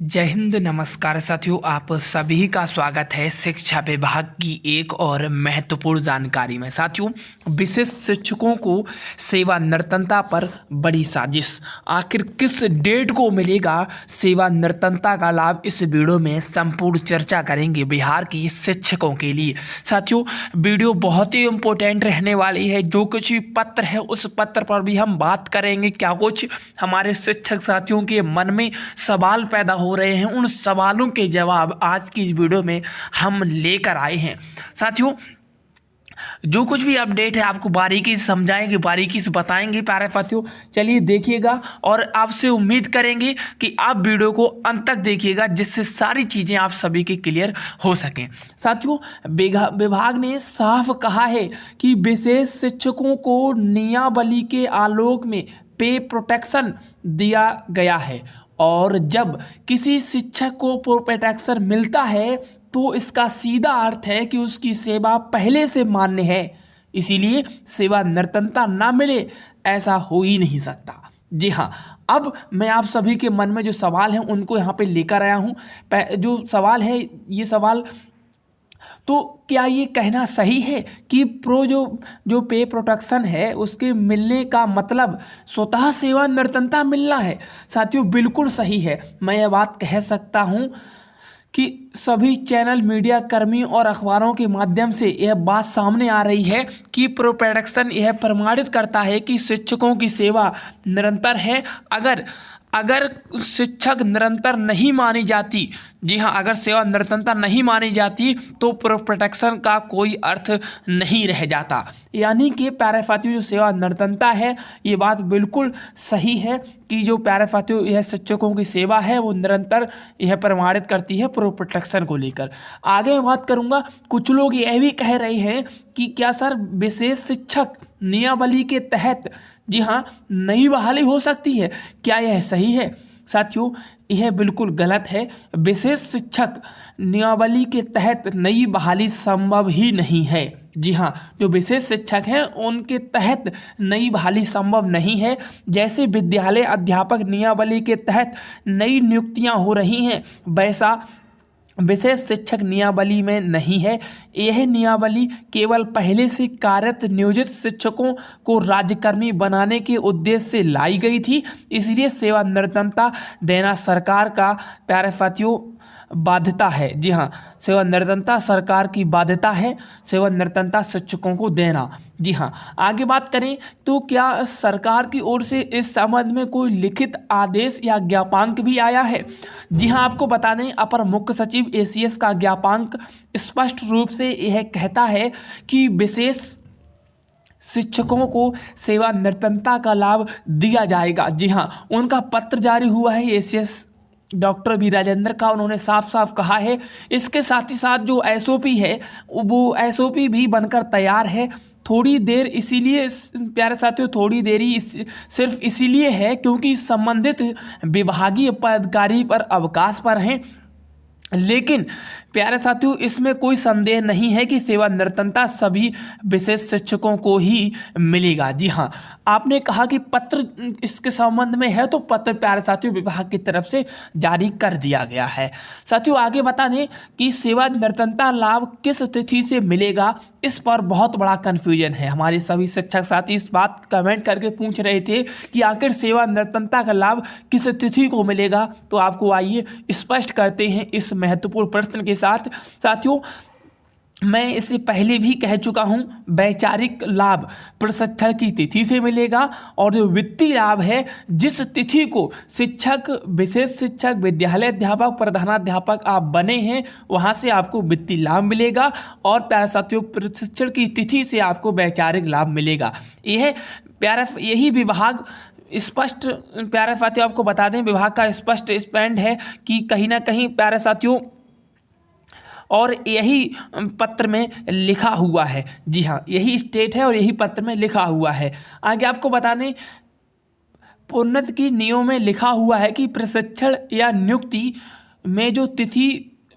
जय हिंद। नमस्कार साथियों, आप सभी का स्वागत है शिक्षा विभाग की एक और महत्वपूर्ण जानकारी में। साथियों, विशेष शिक्षकों को सेवानिवृत्तता पर बड़ी साजिश। आखिर किस डेट को मिलेगा सेवानिवृत्तता का लाभ, इस वीडियो में संपूर्ण चर्चा करेंगे बिहार की शिक्षकों के लिए। साथियों, वीडियो बहुत ही इम्पोर्टेंट रहने वाली है। जो कुछ भी पत्र है उस पत्र पर भी हम बात करेंगे। क्या कुछ हमारे शिक्षक साथियों के मन में सवाल पैदा हो रहे हैं, उन सवालों के जवाब आज की इस वीडियो में हम लेकर आए हैं। साथियों, जो कुछ भी अपडेट है आपको बारीकी से समझाएंगे, बारीकी से बताएंगे प्यारे साथियों। चलिए देखिएगा और आपसे उम्मीद करेंगे कि आप वीडियो को अंत तक देखिएगा, जिससे सारी चीज़ें आप सभी की क्लियर हो सकें। साथियों, विभाग ने साफ कहा है कि विशेष शिक्षकों को नियमावली के आलोक में पे प्रोटेक्शन दिया गया है, और जब किसी शिक्षक को प्रोटेक्शन मिलता है तो इसका सीधा अर्थ है कि उसकी सेवा पहले से मान्य है, इसीलिए सेवानिवृत्तता ना मिले ऐसा हो ही नहीं सकता। जी हाँ, अब मैं आप सभी के मन में जो सवाल हैं उनको यहाँ पे लेकर आया हूँ। जो सवाल है, ये सवाल, तो क्या ये कहना सही है कि जो पे प्रोटेक्शन है उसके मिलने का मतलब स्वतः सेवानिवृत्तता मिलना है? साथियों, बिल्कुल सही है। मैं ये बात कह सकता हूँ कि सभी चैनल, मीडिया कर्मी और अखबारों के माध्यम से यह बात सामने आ रही है कि प्रोटेक्शन यह प्रमाणित करता है कि शिक्षकों की सेवा निरंतर है। अगर शिक्षक निरंतर नहीं मानी जाती, जी हाँ, अगर सेवानिवृत्तता नहीं मानी जाती तो प्रोटेक्शन का कोई अर्थ नहीं रह जाता। यानी कि प्यारे साथियों, जो सेवानिवृत्तता है, ये बात बिल्कुल सही है कि जो प्यारे साथियों यह शिक्षकों की सेवा है वो निरंतर यह प्रमाणित करती है प्रोटेक्शन को लेकर। आगे मैं बात करूँगा। कुछ लोग यह भी कह रहे हैं कि क्या सर विशेष शिक्षक नियमावली के तहत, जी हाँ, नई बहाली हो सकती है? क्या यह सही है? साथियों, यह बिल्कुल गलत है। विशेष शिक्षक नियमावली के तहत नई बहाली संभव ही नहीं है। जी हाँ, जो विशेष शिक्षक हैं उनके तहत नई बहाली संभव नहीं है। जैसे विद्यालय अध्यापक नियमावली के तहत नई नियुक्तियां हो रही हैं, वैसा विशेष शिक्षक नियमावली में नहीं है। यह नियमावली केवल पहले से कार्यरत नियोजित शिक्षकों को राज्यकर्मी बनाने के उद्देश्य से लाई गई थी, इसलिए सेवानिवृत्तता देना सरकार का, प्यारे साथियों, बाध्यता है। जी हाँ, सेवानिवृत्तता सरकार की बाध्यता है, सेवानिवृत्तता शिक्षकों को देना। जी हाँ, आगे बात करें तो क्या सरकार की ओर से इस संबंध में कोई लिखित आदेश या ज्ञापांक भी आया है? जी हाँ, आपको बता दें, अपर मुख्य सचिव एसीएस का ज्ञापांक स्पष्ट रूप से यह कहता है कि विशेष शिक्षकों को सेवानिवृत्तता का लाभ दिया जाएगा। जी हाँ, उनका पत्र जारी हुआ है एसीएस डॉक्टर बी राजेंद्र का। उन्होंने साफ साफ कहा है। इसके साथ ही साथ जो एसओपी है वो एसओपी भी बनकर तैयार है। थोड़ी देर इसीलिए, प्यारे साथियों, थोड़ी देरी सिर्फ इसीलिए है क्योंकि संबंधित विभागीय पदाधिकारी पर अवकाश पर हैं। लेकिन प्यारे साथियों, इसमें कोई संदेह नहीं है कि सेवानिवृत्तता सभी विशेष शिक्षकों को ही मिलेगा। जी हाँ, आपने कहा कि पत्र इसके संबंध में है, तो पत्र प्यारे साथियों विभाग की तरफ से जारी कर दिया गया है। साथियों, आगे बता दें कि सेवानिवृत्तता लाभ किस तिथि से मिलेगा, इस पर बहुत बड़ा कन्फ्यूजन है। हमारे सभी शिक्षक साथी इस बात कमेंट करके पूछ रहे थे कि आखिर सेवानिवृत्तता का लाभ किस तिथि को मिलेगा। तो आपको आइए स्पष्ट करते हैं इस महत्वपूर्ण प्रश्न के साथ। साथियों, मैं इससे पहले भी कह चुका हूं, वैचारिक लाभ प्रशिक्षण की तिथि से मिलेगा, और जो वित्तीय लाभ है, जिस तिथि को शिक्षक, विशेष शिक्षक, विद्यालय अध्यापक, प्रधानाध्यापक आप बने हैं, वहां से आपको वित्तीय लाभ मिलेगा, और प्यारे साथियों प्रशिक्षण की तिथि से आपको वैचारिक लाभ मिलेगा। यही विभाग स्पष्ट, प्यारे साथियों, आपको बता दें, विभाग का स्पष्ट स्टैंड है कि कहीं ना कहीं, प्यारे साथियों, और यही पत्र में लिखा हुआ है। जी हाँ, यही स्टेट है और यही पत्र में लिखा हुआ है। आगे आपको बता दें, प्रोन्नत की नियमों में लिखा हुआ है कि प्रशिक्षण या नियुक्ति में जो तिथि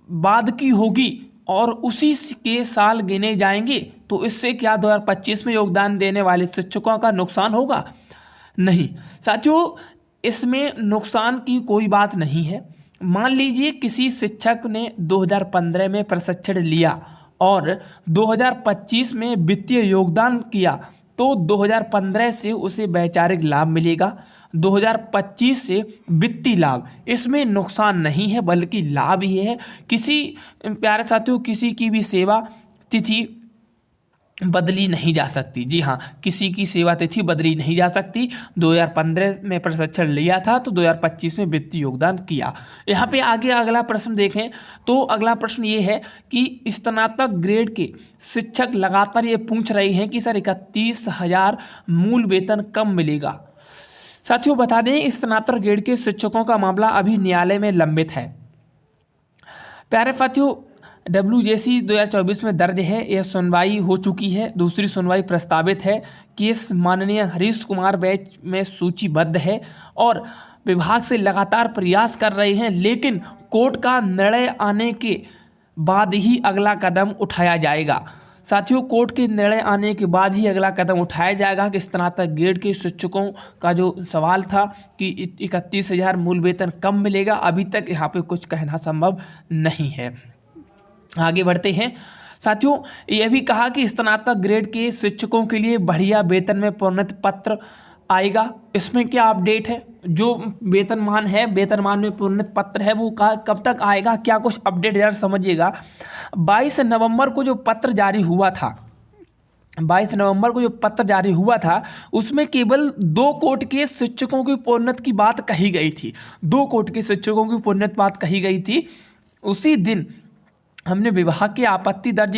बाद की होगी और उसी के साल गिने जाएंगे, तो इससे क्या 2025 में योगदान देने वाले शिक्षकों का नुकसान होगा? नहीं साथियों, इसमें नुकसान की कोई बात नहीं है। मान लीजिए किसी शिक्षक ने 2015 में प्रशिक्षण लिया और 2025 में वित्तीय योगदान किया, तो 2015 से उसे वैचारिक लाभ मिलेगा, 2025 से वित्तीय लाभ। इसमें नुकसान नहीं है बल्कि लाभ ही है। किसी प्यारे साथियों, किसी की भी सेवा तिथि बदली नहीं जा सकती। जी हाँ, किसी की सेवा तिथि बदली नहीं जा सकती। 2015 में प्रशिक्षण लिया था तो 2025 में वित्तीय योगदान किया। यहाँ पे आगे अगला प्रश्न देखें तो अगला प्रश्न ये है कि स्नातक ग्रेड के शिक्षक लगातार ये पूछ रहे हैं कि सर 31,000 मूल वेतन कब मिलेगा। साथियों बता दें, स्नातक ग्रेड के शिक्षकों का मामला अभी न्यायालय में लंबित है। प्यारे साथियों, WJC 2024 में दर्ज है, यह सुनवाई हो चुकी है, दूसरी सुनवाई प्रस्तावित है। केस माननीय हरीश कुमार बेंच में सूचीबद्ध है और विभाग से लगातार प्रयास कर रहे हैं, लेकिन कोर्ट का निर्णय आने के बाद ही अगला कदम उठाया जाएगा। साथियों, कोर्ट के निर्णय आने के बाद ही अगला कदम उठाया जाएगा कि स्नातक ग्रेड के शिक्षकों का जो सवाल था कि 31,000 मूल वेतन कब मिलेगा, अभी तक यहाँ पे कुछ कहना संभव नहीं है। आगे बढ़ते हैं। साथियों, यह भी कहा कि स्नातक ग्रेड के शिक्षकों के लिए बढ़िया वेतन में प्रोन्नति पत्र आएगा। इसमें क्या अपडेट है? जो वेतनमान है, वेतनमान में प्रोन्नति पत्र है, वो कब तक आएगा, क्या कुछ अपडेट यार समझिएगा। 22 नवंबर को जो पत्र जारी हुआ था, 22 नवंबर को जो पत्र जारी हुआ था उसमें केवल 2 कोट के शिक्षकों की प्रोन्नति की बात कही गई थी। 2 कोट के शिक्षकों की प्रोन्नति बात कही गई थी। उसी दिन हमने विभाग की आपत्ति दर्ज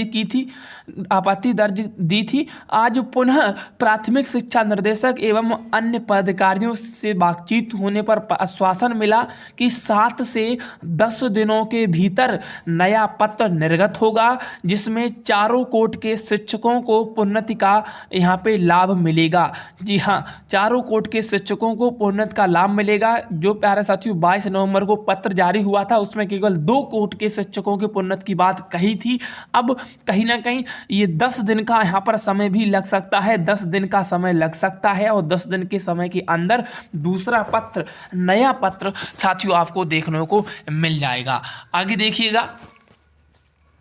दी थी। आज पुनः प्राथमिक शिक्षा निर्देशक एवं अन्य पदाधिकारियों से बातचीत होने पर आश्वासन मिला कि 7 से 10 दिनों के भीतर नया पत्र निर्गत होगा, जिसमें चारों कोट के शिक्षकों को प्रोन्नति का यहाँ पे लाभ मिलेगा। जी हाँ, चारों कोट के शिक्षकों को प्रोन्नति का लाभ मिलेगा। जो प्यारे साथियों 22 नवंबर को पत्र जारी हुआ था उसमें केवल 2 कोट के शिक्षकों के प्रोन्नति की बात कही थी। अब कहीं ना कहीं ये 10 दिन का यहाँ पर समय भी लग सकता है, 10 दिन का समय लग सकता है और 10 दिन के समय के अंदर दूसरा पत्र, नया पत्र साथियों आपको देखने को मिल जाएगा। आगे देखिएगा,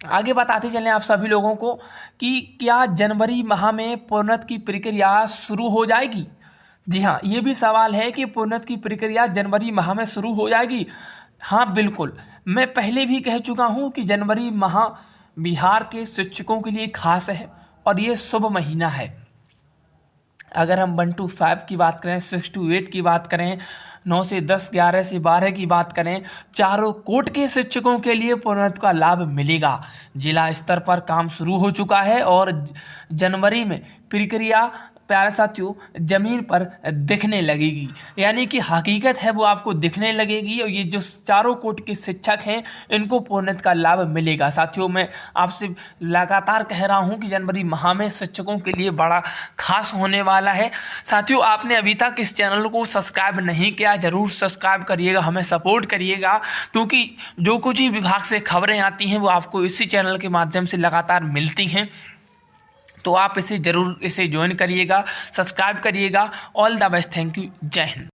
आगे बताते चलें आप सभी लोगों को कि क्या जनवरी माह में प्रोन्नति की प्रक्रिया शुरू हो जाएगी। जी हाँ, ये भी सवाल है कि प्रोन्नति की प्रक्रिया जनवरी माह में शुरू हो जाएगी। हाँ बिल्कुल, मैं पहले भी कह चुका हूँ कि जनवरी माह बिहार के शिक्षकों के लिए खास है और ये शुभ महीना है। अगर हम 1 to 5 की बात करें, 6 to 8 की बात करें, 9 से 10, 11 से 12 की बात करें, चारों कोट के शिक्षकों के लिए प्रोन्नति का लाभ मिलेगा। जिला स्तर पर काम शुरू हो चुका है और जनवरी में प्रक्रिया प्यारे साथियों जमीन पर दिखने लगेगी, यानी कि हकीकत है वो आपको दिखने लगेगी और ये जो चारों कोट के शिक्षक हैं इनको प्रोन्नति का लाभ मिलेगा। साथियों, मैं आपसे लगातार कह रहा हूं कि जनवरी माह में शिक्षकों के लिए बड़ा खास होने वाला है। साथियों, आपने अभी तक इस चैनल को सब्सक्राइब नहीं किया, जरूर सब्सक्राइब करिएगा, हमें सपोर्ट करिएगा, क्योंकि जो कुछ ही विभाग से खबरें आती हैं वो आपको इसी चैनल के माध्यम से लगातार मिलती हैं। तो आप इसे ज़रूर ज्वाइन करिएगा, सब्सक्राइब करिएगा। All the best, thank you, जय हिंद।